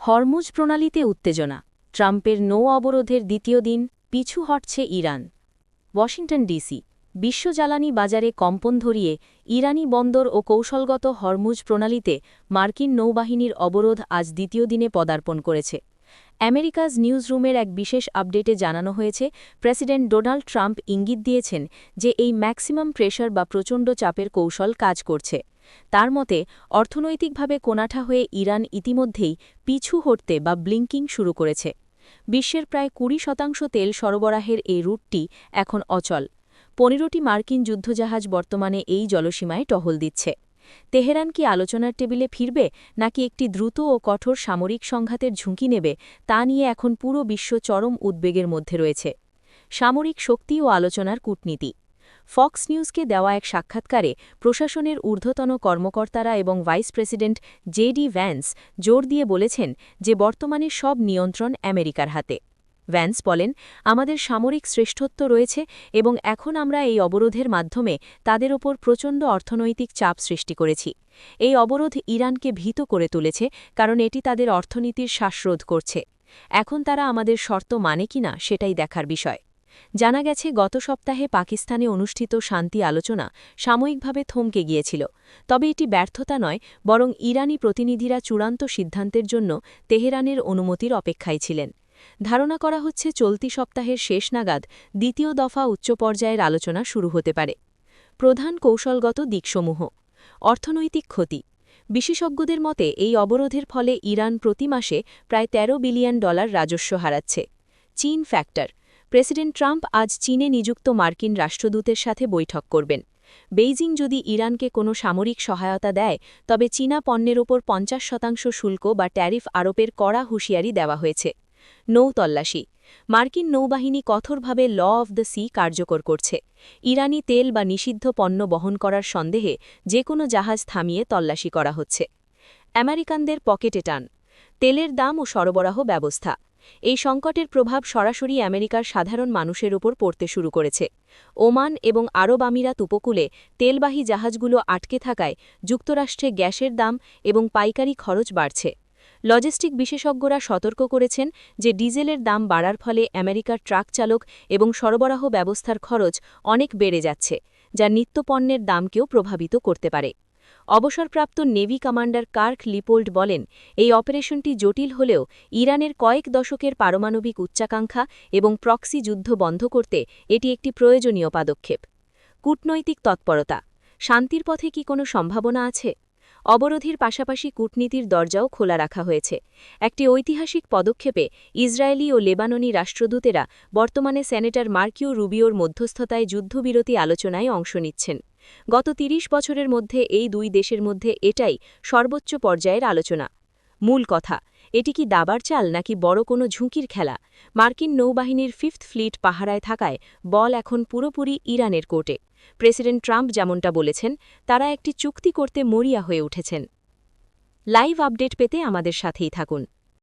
Hormuz প্রণালীতে উত্তেজনা, ট্রাম্পের নৌ অবরোধের দ্বিতীয় দিন, পিছু হটছে ইরান। ওয়াশিংটন ডিসি, বিশ্ব জ্বালানি বাজারে কম্পন ধরিয়ে ইরানি বন্দর ও কৌশলগত হরমুজ প্রণালীতে মার্কিন নৌবাহিনীর অবরোধ আজ দ্বিতীয় দিনে পদার্পণ করেছে। আমেরিকাজ নিউজরুমের এক বিশেষ আপডেটে জানানো হয়েছে, প্রেসিডেন্ট ডোনাল্ড ট্রাম্প ইঙ্গিত দিয়েছেন যে এই ম্যাক্সিমাম প্রেশার বা প্রচণ্ড চাপের কৌশল কাজ করছে। তার মতে, অর্থনৈতিকভাবে কোণাঠা হয়ে ইরান ইতিমধ্যেই পিছু হটতে বা ব্লিঙ্কিং শুরু করেছে। বিশ্বের প্রায় ২০% তেল সরবরাহের এই রুটটি এখন অচল। ১৫টি মার্কিন যুদ্ধজাহাজ বর্তমানে এই জলসীমায় টহল দিচ্ছে। তেহরান কি আলোচনার টেবিলে ফিরবে, নাকি একটি দ্রুত ও কঠোর সামরিক সংঘাতের ঝুঁকি নেবে, তা নিয়ে এখন পুরো বিশ্ব চরম উদ্বেগের মধ্যে রয়েছে। সামরিক শক্তি ও আলোচনার কূটনীতি। ফক্স নিউজকে দেওয়া এক সাক্ষাৎকারে প্রশাসনের ঊর্ধ্বতন কর্মকর্তারা এবং ভাইস প্রেসিডেন্ট জেডি ভ্যান্স জোর দিয়ে বলেছেন যে বর্তমানে সব নিয়ন্ত্রণ আমেরিকার হাতে। ভ্যান্স বলেন, আমাদের সামরিক শ্রেষ্ঠত্ব রয়েছে এবং এখন আমরা এই অবরোধের মাধ্যমে তাদের ওপর প্রচণ্ড অর্থনৈতিক চাপ সৃষ্টি করেছি। এই অবরোধ ইরানকে ভীত করে তুলেছে, কারণ এটি তাদের অর্থনীতির শ্বাসরোধ করছে। এখন তারা আমাদের শর্ত মানে কিনা সেটাই দেখার বিষয়। জানা গেছে, গত সপ্তাহে পাকিস্তানে অনুষ্ঠিত শান্তি আলোচনা সাময়িকভাবে থমকে গিয়েছিল। তবে এটি ব্যর্থতা নয়, বরং ইরানি প্রতিনিধিরা চূড়ান্ত সিদ্ধান্তের জন্য তেহরানের অনুমতির অপেক্ষায় ছিলেন। ধারণা করা হচ্ছে চলতি সপ্তাহের শেষ নাগাদ দ্বিতীয় দফা উচ্চ পর্যায়ের আলোচনা শুরু হতে পারে। প্রধান কৌশলগত দিকসমূহ। অর্থনৈতিক ক্ষতি। বিশেষজ্ঞদের মতে এই অবরোধের ফলে ইরান প্রতি মাসে প্রায় $13 বিলিয়ন রাজস্ব হারাচ্ছে। চীন ফ্যাক্টর। প্রেসিডেন্ট ট্রাম্প আজ চীনে নিযুক্ত মার্কিন রাষ্ট্রদূতের সাথে বৈঠক করবেন। বেইজিং যদি ইরানকে কোনো সামরিক সহায়তা দেয়, তবে চীনা পণ্যের ওপর ৫০% শুল্ক বা ট্যারিফ আরোপের কড়া হুঁশিয়ারি দেওয়া হয়েছে। নৌ তল্লাশি। মার্কিন নৌবাহিনী কঠোরভাবে ল অফ দ্য সি কার্যকর করছে। ইরানি তেল বা নিষিদ্ধ পণ্য বহন করার সন্দেহে যে কোনো জাহাজ থামিয়ে তল্লাশি করা হচ্ছে। আমেরিকানদের পকেটে টান। তেলের দাম ও সরবরাহ ব্যবস্থা। এই সংকটের প্রভাব সরাসরি আমেরিকার সাধারণ মানুষের ওপর পড়তে শুরু করেছে। ওমান এবং আরব আমিরাত উপকূলে তেলবাহী জাহাজগুলো আটকে থাকায় যুক্তরাষ্ট্রে গ্যাসের দাম এবং পাইকারি খরচ বাড়ছে। লজিস্টিক বিশেষজ্ঞরা সতর্ক করেছেন যে ডিজেলের দাম বাড়ার ফলে আমেরিকার ট্রাক চালক এবং সরবরাহ ব্যবস্থার খরচ অনেক বেড়ে যাচ্ছে, যা নিত্যপণ্যের দামকেও প্রভাবিত করতে পারে। অবসরপ্রাপ্ত নেভি কমান্ডার কার্ক লিপোল্ড বলেন, এই অপারেশনটি জটিল হলেও ইরানের কয়েক দশকের পারমাণবিক উচ্চাকাঙ্ক্ষা এবং প্রক্সি যুদ্ধ বন্ধ করতে এটি একটি প্রয়োজনীয় পদক্ষেপ। কূটনৈতিক তৎপরতা। শান্তির পথে কি কোনো সম্ভাবনা আছে? অবরোধের পাশাপাশি কূটনীতির দরজাও খোলা রাখা হয়েছে। একটি ঐতিহাসিক পদক্ষেপে ইসরায়েলি ও লেবাননি রাষ্ট্রদূতেরা বর্তমানে সেনেটর মার্কিও রুবিওর মধ্যস্থতায় যুদ্ধবিরতি আলোচনায় অংশ নিচ্ছেন। গত ৩০ বছরের মধ্যে এই দুই দেশের মধ্যে এটাই সর্বোচ্চ পর্যায়ের আলোচনা। মূল কথা, এটি কি দাবার চাল নাকি বড় কোনো ঝুঁকির খেলা? মার্কিন নৌবাহিনীর 5th ফ্লিট পাহারায় থাকায় বল এখন পুরোপুরি ইরানের কোর্টে। প্রেসিডেন্ট ট্রাম্প যেমনটা বলেছেন, তারা একটি চুক্তি করতে মরিয়া হয়ে উঠেছেন। লাইভ আপডেট পেতে আমাদের সাথেই থাকুন।